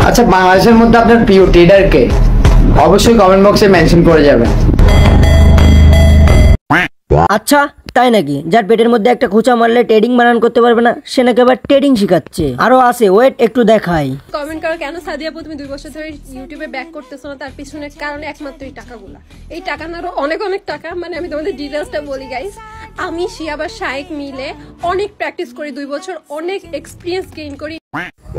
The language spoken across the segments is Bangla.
আচ্ছা, বাংলাদেশের মধ্যে আপনার প্রিয় ট্রেডার কে? অবশ্যই কমেন্ট বক্সে মেনশন করে যাবেন। আচ্ছা তাই নাকি? যার পেটের মধ্যে একটা খোঁচা মারলে ট্রেডিং বানান করতে পারবে না, সে নাকি আবার ট্রেডিং শিখাচ্ছে। আরো আছে, ওয়েট একটু দেখাই। কমেন্ট করো কেন সাদিয়া আপু তুমি 2 বছর ধরে ইউটিউবে ব্যাক করতেছো না? তার পিছনে কারণ একমাত্র এই টাকাগুলা। এই টাকা না আরো অনেক অনেক টাকা, মানে আমি তোমাদের ডিটেইলসটা বলি গাইস। আমি শিয়াবার শাইক মিলে অনেক প্র্যাকটিস করি, 2 বছর অনেক এক্সপিরিয়েন্স গেইন করি।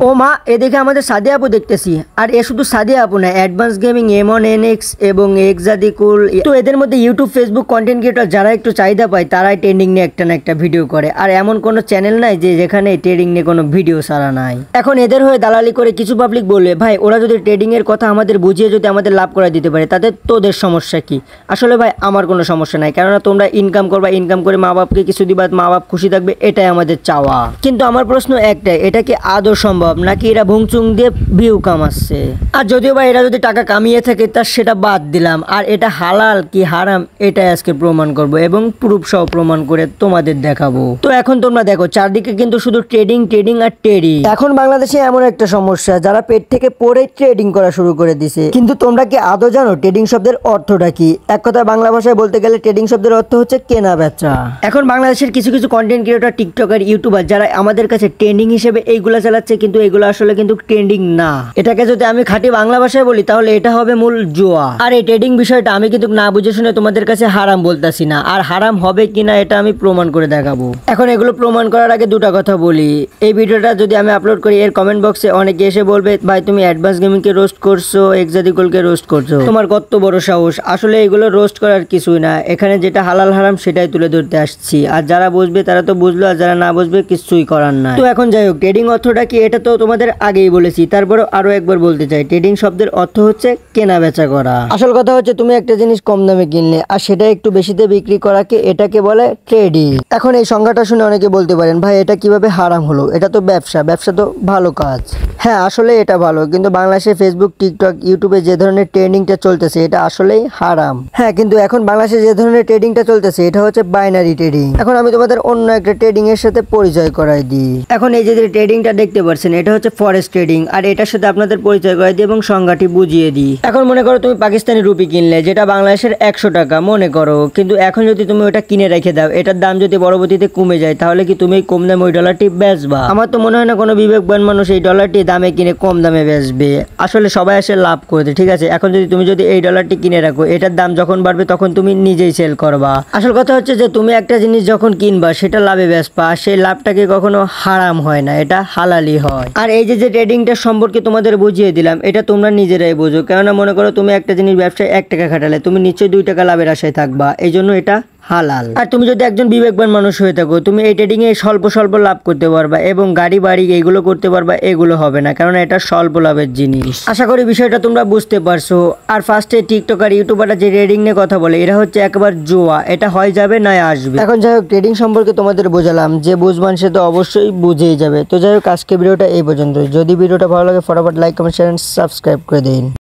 ও মা, এ দেখে আমাদের সাদিয়া আপু দেখতেছি। আর এ শুধু সাদিয়া আপু না, অ্যাডভান্স গেমিং, এমন এনএক্স এবং এক্সাদিকুল, তো এদের মধ্যে ইউটিউব ফেসবুক কন্টেন্ট ক্রিয়েটর যারা একটু চাহিদা পায় তারাই ট্রেন্ডিং নিয়ে একটা না একটা ভিডিও করে। আর এমন কোনো চ্যানেল নাই যে যেখানে ট্রেডিং নিয়ে কোনো ভিডিও ছাড়া নাই। এখন এদের হয়ে দালালি করে কিছু পাবলিক বলবে, ভাই ওরা যদি ট্রেডিং এর কথা আমাদের বুঝিয়ে যদি আমাদের লাভ করে দিতে পারে তাতে তোদের সমস্যা কি? আসলে ভাই আমার কোনো সমস্যা নাই, কেননা তোমরা ইনকাম করবা, ইনকাম করে মা বাপকে কিছু দিবা, মা বাপ খুশি থাকবে, এটাই আমাদের চাওয়া। কিন্তু আমার প্রশ্ন একটাই, এটা কি আদৌ সম্ভব নাকি এরা ভুংচুং দিয়ে ভিউ কামাচ্ছে? আর যদিও বা এরা যদি টাকা কামিয়ে থাকে তা সেটা বাদ দিলাম, আর এটা হালাল কি হারাম এটাই আজকে প্রমাণ করব এবং প্রুফ সহ প্রমাণ করে তোমাদের দেখাবো। তো এখন তোমরা দেখো চারদিকে কিন্তু শুধু ট্রেডিং ট্রেডিং আর ট্রেডিং। এখন বাংলাদেশে এমন একটা সমস্যা, যারা পেট থেকে পড়ে ট্রেডিং করা শুরু করে দিছে। কিন্তু তোমরা কি আদৌ জানো ট্রেডিং শব্দের অর্থটা কি? এক কথা বাংলা ভাষায় বলতে গেলে ট্রেডিং শব্দের অর্থ হচ্ছে কেনা বেচা। এখন বাংলাদেশের কিছু কিছু কন্টেন্ট ক্রিয়েটর, টিকটকার, ইউটিউবার যারা আমাদের কাছে ট্রেন্ডিং হিসেবে এইগুলা চালাচ্ছে, কিন্তু এগুলো আসলে কিন্তু ট্রেন্ডিং না। এটাকে যদি আমি খাঁটি বাংলা ভাষায় বলি তাহলে এটা হবে মূল জুয়া। আর এই ট্রেডিং বিষয়টা আমি কিন্তু না বুঝে শুনে তোমাদের কাছে হারাম বলতাছি না, আর হারাম হবে কিনা এটা আমি প্রমাণ করে দেখাবো। এখন এগুলো প্রমাণ করার আগে দুটা কথা বলি। এই ভিডিওটা যদি আমি আপলোড করি এর কমেন্ট বক্সে অনেকে এসে বলবে, ভাই তুমি অ্যাডভান্স গেমিং কে রোস্ট করছো, এক্সাদিকুলকে রোস্ট করছো, তোমার কত বড় সাহস। আসলে এগুলো রোস্ট করার কিছুই না, এখানে যেটা হালাল হারাম সেটাই তুলে ধরতে আসছি। আর যারা বুঝবে তারা তো বুঝলো, আর যারা না বুঝবে কিছুই করার না। তো এখন যাই হোক, ট্রেডিং অর্থটা কি এটা তো তোমাদের আগেই বলেছি, তারপরে আরো একবার বলতে চাই। ট্রেডিং শব্দের অর্থ হচ্ছে কেনা বেচা করা। আসল কথা হচ্ছে তুমি একটা জিনিস কম দামে কিনলে আর সেটা একটু বেশিতে বিক্রি করাকে এটাকে বলে ট্রেডিং। এখন এই সংজ্ঞাটা শুনে অনেকে বলতে পারেন, ভাই এটা কিভাবে হারাম হলো? এটা তো ব্যবসা, ব্যবসা তো ভালো কাজ। হ্যাঁ আসলে এটা ভালো, কিন্তু বাংলাদেশে ফেসবুক, টিকটক, ইউটিউবে যে ধরনের ট্রেডিংটা চলতেছে এটা আসলেই হারাম। হ্যাঁ কিন্তু এখন বাংলাদেশে যে ধরনের ট্রেডিংটা চলতেছে এটা হচ্ছে বাইনারি ট্রেডিং। এখন আমি তোমাদের অন্য একটা ট্রেডিং এর সাথে পরিচয় করাই দিই। এখন এই যে ট্রেডিংটা দেখতে পাচ্ছেন এটা হচ্ছে ফরেক্স ট্রেডিং, আর এটার সাথে আপনাদের পরিচয় করাই দিই এবং সংজ্ঞাটি বুঝিয়ে দিই। এখন মনে করো তুমি পাকিস্তানি রুপি কিনলে, যেটা বাংলাদেশের 100 টাকা মনে করো, কিন্তু এখন যদি তুমি ওটা কিনে রেখে দাও, এটার দাম যদি পরবর্তীতে কমে যায় তাহলে কি তুমি কম দামে ওই ডলারটি বেচবা? আমার তো মনে হয় না কোনো বিবেকবান মানুষ এই ডলারটি দামে কিনে কম দামে বেচবে। আসলে সবাই আসে লাভ করতে, ঠিক আছে? এখন তুমি যদি এই ডলারটি কিনে রাখো, এটার দাম যখন বাড়বে তখন তুমি নিজেই সেল করবা। আসল কথা হচ্ছে যে তুমি একটা জিনিস যখন কিনবা সেটা লাভে বেচবা, সেই লাভটাকে কখনো হারাম হয় না, এটা হালালি হয়। আর এই যে ট্রেডিংটা সম্পর্কে তোমাদের বুঝিয়ে দিলাম, এটা তোমরা নিজেরাই বোঝো। কেননা মনে করো তুমি একটা জিনিস ব্যবসায় 1 টাকা খাটালে, তুমি নিশ্চয়ই 2 টাকা লাভের আশায় থাকবা, এই জন্য এটা হালাল। আর তুমি যদি একজন বিবেকবান মানুষ হয়ে থাকো, তুমি এই ট্রেডিং এ স্বল্প স্বল্প লাভ করতে পারবা এবং গাড়ি বাড়ি এগুলো করতে পারবা, এগুলো হবে না, কারণ এটা স্বল্প লাভের জিনিস। আশা করি বিষয়টা তোমরা বুঝতে পারছো। আর ফার্স্টে টিকটক আর ইউটিউবাররা যে ট্রেডিং নিয়ে কথা বলে, এরা হচ্ছে একবার জোয়া, এটা হয় যাবে না আসবে। এখন যাই হোক, ট্রেডিং সম্পর্কে তোমাদের বোঝালাম, যে বুঝবান সে তো অবশ্যই বুঝেই যাবে। তো যাই হোক, আজকে ভিডিওটা এই পর্যন্ত। যদি ভিডিওটা ভালো লাগে ফটাফট like, comment, share and subscribe করে দিন।